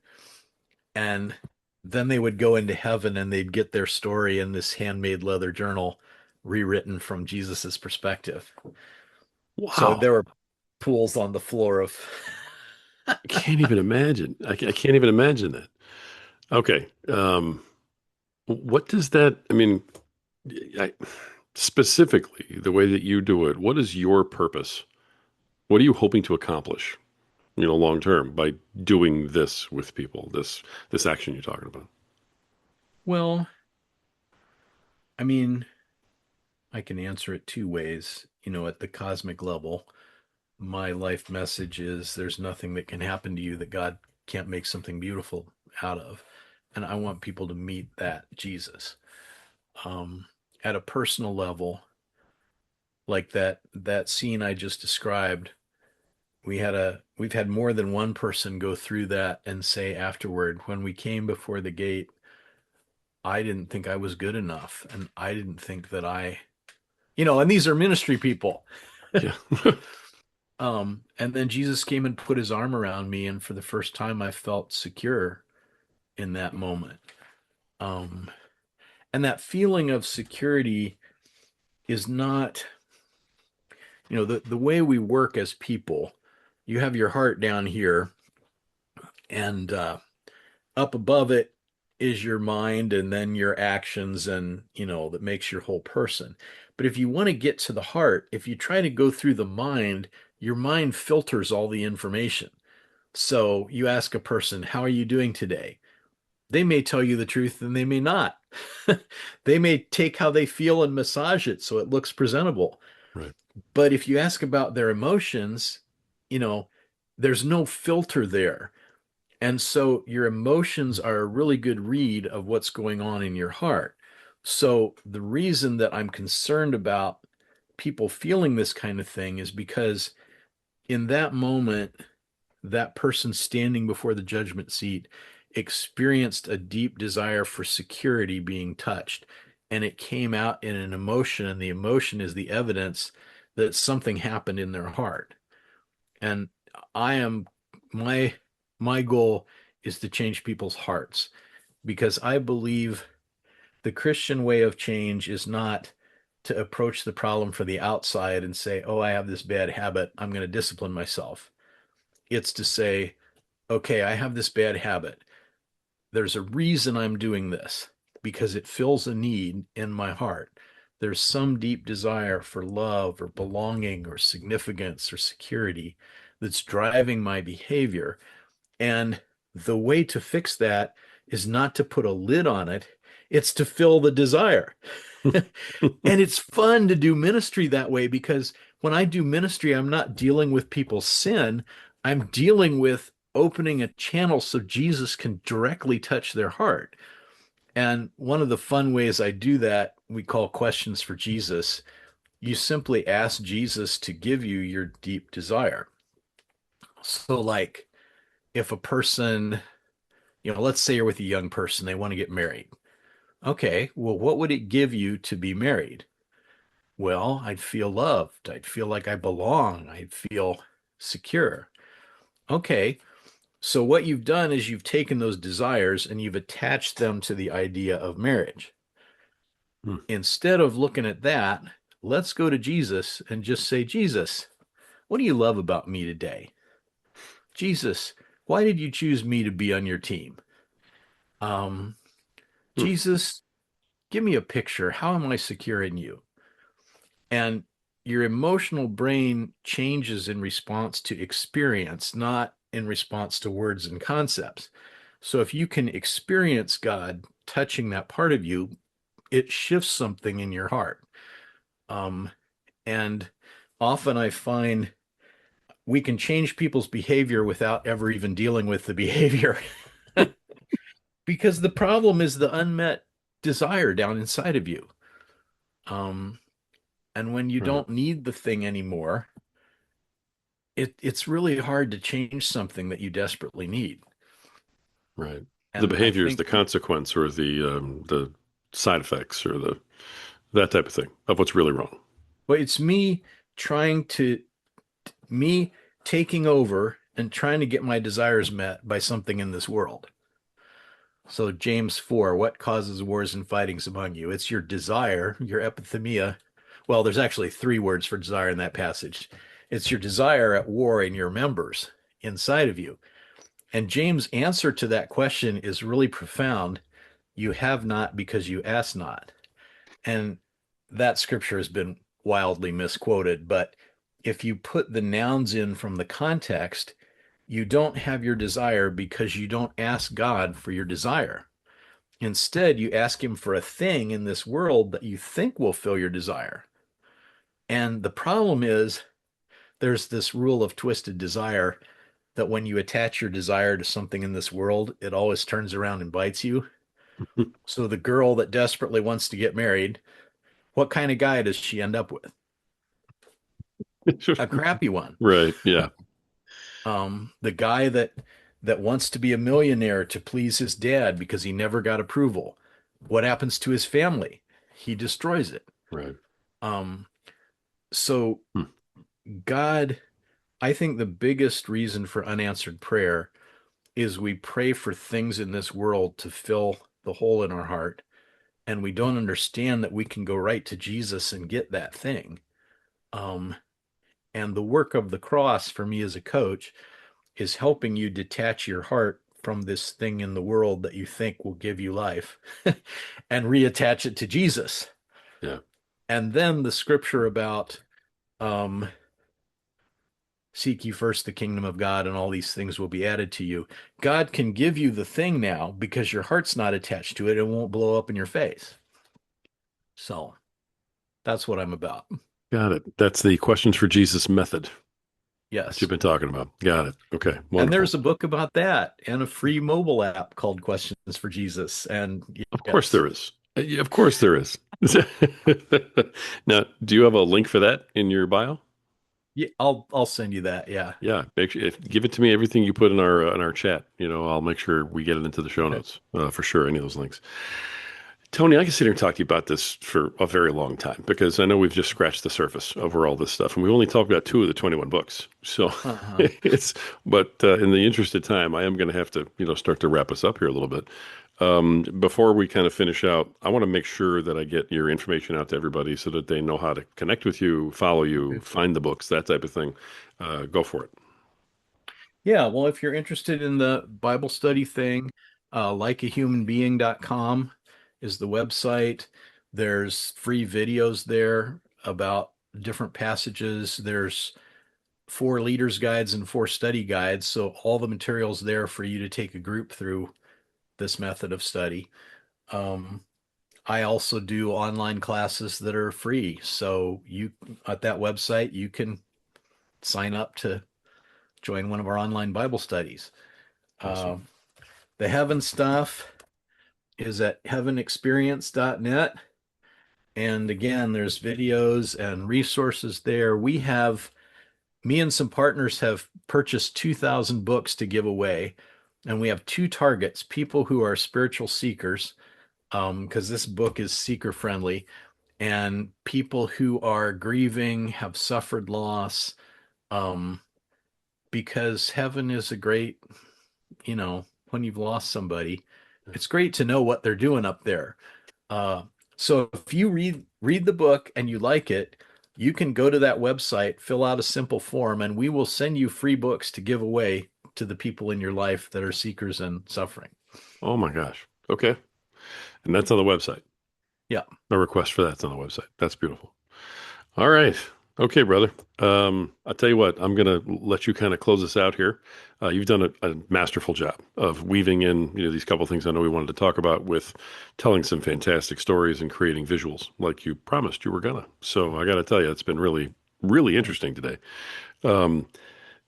And then they would go into heaven and they'd get their story in this handmade leather journal rewritten from Jesus's perspective. So wow. there were pools on the floor of. I can't even imagine. I can't even imagine that. Okay. What does that, I mean, I, specifically, the way that you do it, what is your purpose? What are you hoping to accomplish, long term by doing this with people, this action you're talking about? Well, I mean, I can answer it two ways. At the cosmic level, my life message is there's nothing that can happen to you that God can't make something beautiful out of. And I want people to meet that Jesus. Um, at a personal level, like that scene I just described, we've had more than one person go through that and say afterward, when we came before the gate, I didn't think I was good enough. And I didn't think that and these are ministry people. Yeah. And then Jesus came and put his arm around me, and for the first time, I felt secure in that moment. Um, and that feeling of security is not, the way we work as people. You have your heart down here, and up above it is your mind, and then your actions, and that makes your whole person. But if you want to get to the heart, if you try to go through the mind, your mind filters all the information. So you ask a person, "How are you doing today?" They may tell you the truth and they may not. They may take how they feel and massage it so it looks presentable. Right. But if you ask about their emotions, you know, there's no filter there. And so your emotions are a really good read of what's going on in your heart. So the reason that I'm concerned about people feeling this kind of thing is because in that moment, that person standing before the judgment seat experienced a deep desire for security being touched. And it came out in an emotion, and the emotion is the evidence that something happened in their heart. And I am my my goal is to change people's hearts because I believe the Christian way of change is not to approach the problem for the outside and say, "Oh, I have this bad habit. I'm going to discipline myself." It's to say, "Okay, I have this bad habit. There's a reason I'm doing this because it fills a need in my heart. There's some deep desire for love or belonging or significance or security that's driving my behavior. And the way to fix that is not to put a lid on it, it's to fill the desire." And it's fun to do ministry that way because when I do ministry, I'm not dealing with people's sin. I'm dealing with opening a channel so Jesus can directly touch their heart. And one of the fun ways I do that, we call questions for Jesus. You simply ask Jesus to give you your deep desire. So, like, if a person, let's say you're with a young person, they want to get married. Okay, well, what would it give you to be married? Well, I'd feel loved. I'd feel like I belong. I'd feel secure. Okay, so what you've done is you've taken those desires and you've attached them to the idea of marriage. Hmm. Instead of looking at that, let's go to Jesus and just say, Jesus, what do you love about me today? Jesus, why did you choose me to be on your team? Um, Hmm. Jesus, give me a picture. How am I secure in you? And your emotional brain changes in response to experience, not in response to words and concepts. So if you can experience God touching that part of you, it shifts something in your heart. Um, and often I find we can change people's behavior without ever even dealing with the behavior because the problem is the unmet desire down inside of you. Um, and when you Right. don't need the thing anymore, it's really hard to change something that you desperately need. Right. The And I behavior is think, the consequence or the side effects or the that type of thing of what's really wrong. well, it's trying to, me taking over and trying to get my desires met by something in this world. So James 4, what causes wars and fightings among you? It's your desire, your epithemia. Well, there's actually three words for desire in that passage. It's your desire at war in your members inside of you. And James' answer to that question is really profound. You have not because you ask not. And that scripture has been wildly misquoted, but if you put the nouns in from the context, you don't have your desire because you don't ask God for your desire. Instead, you ask him for a thing in this world that you think will fill your desire. And the problem is there's this rule of twisted desire that when you attach your desire to something in this world, it always turns around and bites you. So the girl that desperately wants to get married, what kind of guy does she end up with? A crappy one. Right. Yeah. The guy that wants to be a millionaire to please his dad because he never got approval. What happens to his family? He destroys it. Right. Um, so Hmm. God, I think the biggest reason for unanswered prayer is we pray for things in this world to fill the hole in our heart, and we don't understand that we can go right to Jesus and get that thing. Um, and the work of the cross for me as a coach is helping you detach your heart from this thing in the world that you think will give you life and reattach it to Jesus. Yeah. And then the scripture about um, seek ye first the kingdom of God and all these things will be added to you. God can give you the thing now because your heart's not attached to it and won't blow up in your face. So that's what I'm about. Got it. That's the questions for Jesus method that you've Yes. been talking about. Got it. Okay. And Wonderful. there's a book about that and a free mobile app called Questions for Jesus. And Of course yes, there is. Yeah, of course there is. Now, do you have a link for that in your bio? yeah, I'll send you that. Yeah. Yeah, make sure give it to me. Everything you put in our chat, I'll make sure we get it into the show Okay. notes for sure. Any of those links. Tony, I can sit here and talk to you about this for a very long time because I know we've just scratched the surface over all this stuff, and we only talked about two of the 21 books. So Uh-huh. it's, but in the interest of time, I am going to have to, start to wrap us up here a little bit. Before we kind of finish out, I want to make sure that I get your information out to everybody so that they know how to connect with you, follow you, find the books, that type of thing. Go for it. Yeah, well, if you're interested in the Bible study thing, likeahumanbeing.com is the website. There's free videos there about different passages. There's four leaders guides and four study guides. So all the materials there for you to take a group through this method of study. Um, I also do online classes that are free. So you at that website, you can sign up to join one of our online Bible studies. Awesome. Uh, the heaven stuff is at heavenexperience.net. And again, there's videos and resources there. We have me and some partners have purchased 2,000 books to give away. And we have two targets, people who are spiritual seekers, because this book is seeker friendly, and people who are grieving, have suffered loss, um, because heaven is a great, when you've lost somebody, it's great to know what they're doing up there. Uh, so if you read the book and you like it, you can go to that website, fill out a simple form, and we will send you free books to give away to the people in your life that are seekers and suffering. Oh my gosh. Okay. And that's on the website. Yeah. A request for that's on the website. That's beautiful. All right. Okay, brother. I'll tell you what, I'm going to let you kind of close us out here. You've done a masterful job of weaving in, these couple things I know we wanted to talk about with telling some fantastic stories and creating visuals like you promised you were gonna. So I got to tell you, it's been really, really interesting today. Um,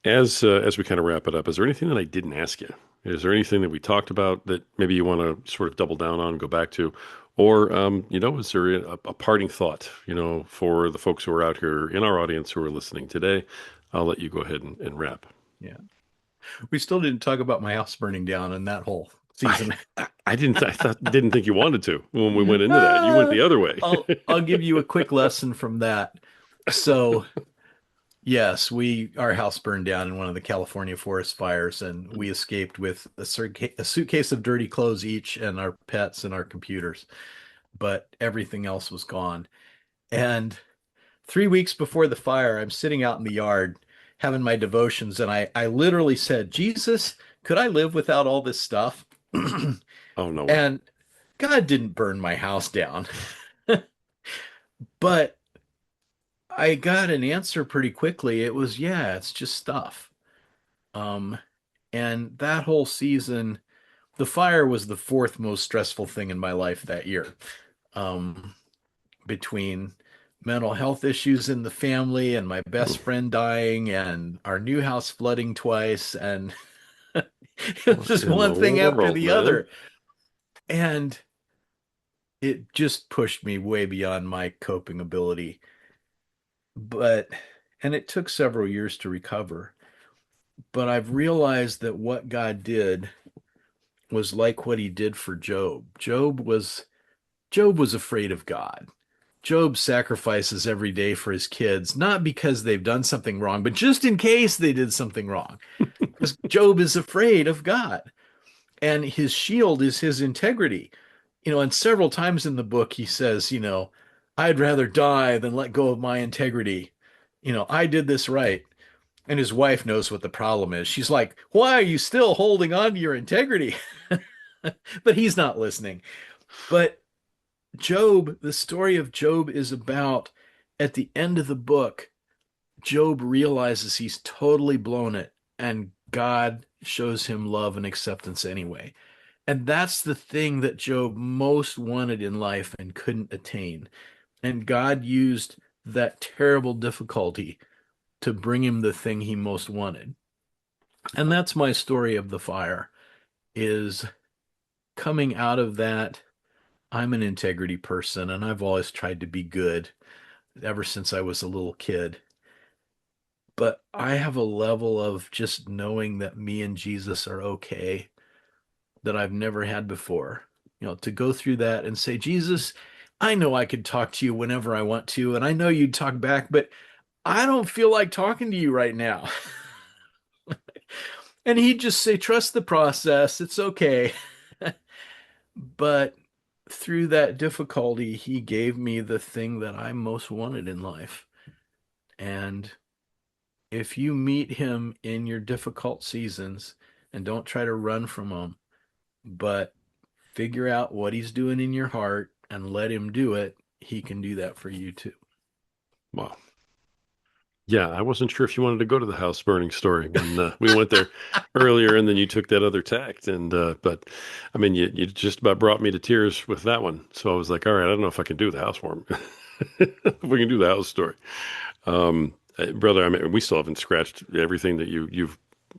as we kind of wrap it up, is there anything that I didn't ask you? Is there anything that we talked about that maybe you want to sort of double down on, go back to, or is there a parting thought, for the folks who are out here in our audience who are listening today? I'll let you go ahead and wrap. Yeah. We still didn't talk about my house burning down in that whole I, season. I didn't think you wanted to when we went into that. You went uh, the other way. I'll give you a quick lesson from that. So yes, our house burned down in one of the California forest fires, and we escaped with a suitcase of dirty clothes each, and our pets and our computers. But everything else was gone. And 3 weeks before the fire, I'm sitting out in the yard having my devotions, and I literally said, Jesus, could I live without all this stuff? Oh, no way. And God didn't burn my house down, but I got an answer pretty quickly. It was, yeah, it's just stuff. Um, and that whole season, the fire was the fourth most stressful thing in my life that year. Um, between mental health issues in the family and my best friend dying and our new house flooding twice and it was What just in the one thing after world, the man? other. And it just pushed me way beyond my coping ability. But and it took several years to recover. But I've realized that what God did was like what he did for Job. Job was afraid of God. Job sacrifices every day for his kids, not because they've done something wrong, but just in case they did something wrong. Because Job is afraid of God, and his shield is his integrity. And several times in the book, he says, I'd rather die than let go of my integrity. I did this right. And his wife knows what the problem is. She's like, why are you still holding on to your integrity? But he's not listening. But the story of Job is about at the end of the book, Job realizes he's totally blown it, and God shows him love and acceptance anyway. And that's the thing that Job most wanted in life and couldn't attain. And God used that terrible difficulty to bring him the thing he most wanted. And that's my story of the fire is coming out of that. I'm an integrity person and I've always tried to be good ever since I was a little kid. But I have a level of just knowing that me and Jesus are okay that I've never had before. To go through that and say, Jesus, I know I could talk to you whenever I want to, and I know you'd talk back, but I don't feel like talking to you right now. And he'd just say, trust the process. It's okay. But through that difficulty, he gave me the thing that I most wanted in life. And if you meet him in your difficult seasons and don't try to run from him, but figure out what he's doing in your heart and let him do it, he can do that for you too. Wow. Yeah, I wasn't sure if you wanted to go to the house burning story when we went there earlier, and then you took that other tact. And but I mean, you just about brought me to tears with that one. So I was like, all right, I don't know if I can do the house warm. If we can do the house story, brother. I mean, we still haven't scratched everything that you've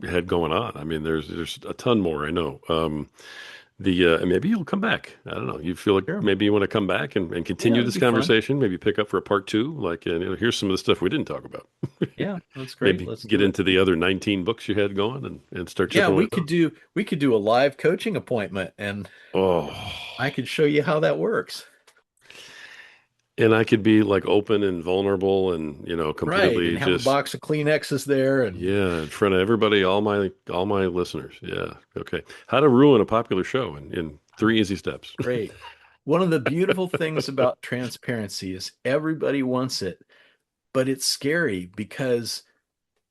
had going on. I mean, there's a ton more. I know. The maybe you'll come back. I don't know. You feel like Sure. maybe you want to come back and Yeah, continue it'd this be fun. conversation. Maybe pick up for a part two. Like, here's some of the stuff we didn't talk about. Yeah, that's great. Maybe Let's get do it. into the other 19 books you had going and start Yeah, chipping away at those. we could do a live coaching appointment and Oh, I could show you how that works. and I could be like open and vulnerable and Right, completely and have a just box of Kleenexes there and yeah in front of everybody, all my listeners. Yeah, okay. How to ruin a popular show in three easy steps. great. One of the beautiful things about transparency is everybody wants it, but it's scary because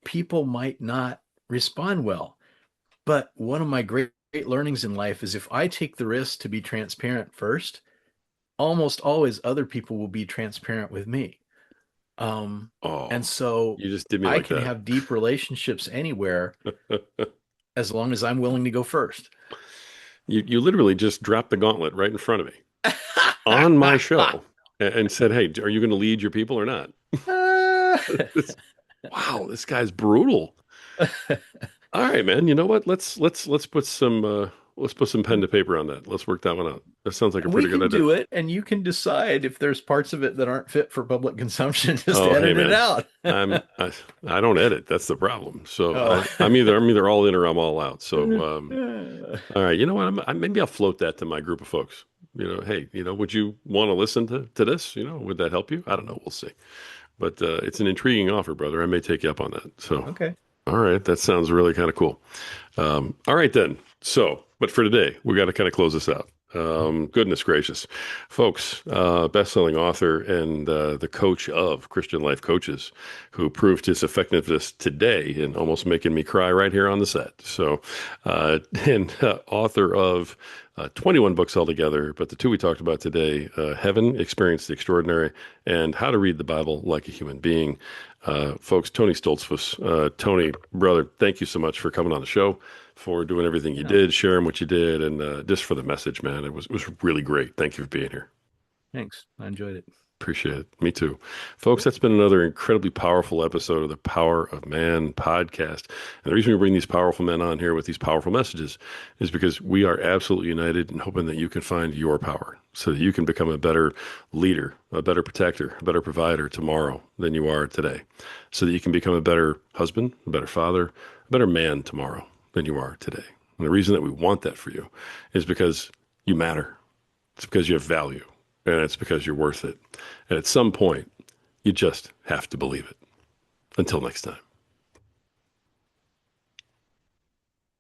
people might not respond well. But one of my great learnings in life is if I take the risk to be transparent first, almost always other people will be transparent with me. Um, Oh, and so you just did me I like can that. have deep relationships anywhere as long as I'm willing to go first. You literally just dropped the gauntlet right in front of me on my show and said, "Hey, are you going to lead your people or not?" Wow, this guy's brutal. All right, man. You know what? Let's put some pen to paper on that. Let's work that one out. That sounds like a We pretty good can idea. do it, and you can decide if there's parts of it that aren't fit for public consumption, just Oh, hey, edit it man. out. I'm I, I don't edit. That's the problem. So Oh. I'm either all in or I'm all out. So all right. You know what? Maybe I'll float that to my group of folks. Hey, would you want to listen to this? Would that help you? I don't know. We'll see. But it's an intriguing offer, brother. I may take you up on that. So, Okay. all right, that sounds really kind of cool. All right, then. So, but for today, we got to kind of close this out. Goodness gracious, folks, best-selling author and the coach of Christian life coaches who proved his effectiveness today and almost making me cry right here on the set. So, and author of 21 books altogether, but the two we talked about today, Heaven, Experience the Extraordinary, and How to Read the Bible Like a Human Being. Folks, Tony Stoltzfus. Tony, brother, thank you so much for coming on the show, for doing everything you Yeah. did, sharing what you did, and just for the message, man. It was really great. Thank you for being here. Thanks. I enjoyed it. Appreciate it. Me too. Folks, that's been another incredibly powerful episode of the Power of Man podcast. And the reason we bring these powerful men on here with these powerful messages is because we are absolutely united in hoping that you can find your power so that you can become a better leader, a better protector, a better provider tomorrow than you are today. So that you can become a better husband, a better father, a better man tomorrow than you are today. And the reason that we want that for you is because you matter. It's because you have value, and it's because you're worth it. And at some point, you just have to believe it. Until next time.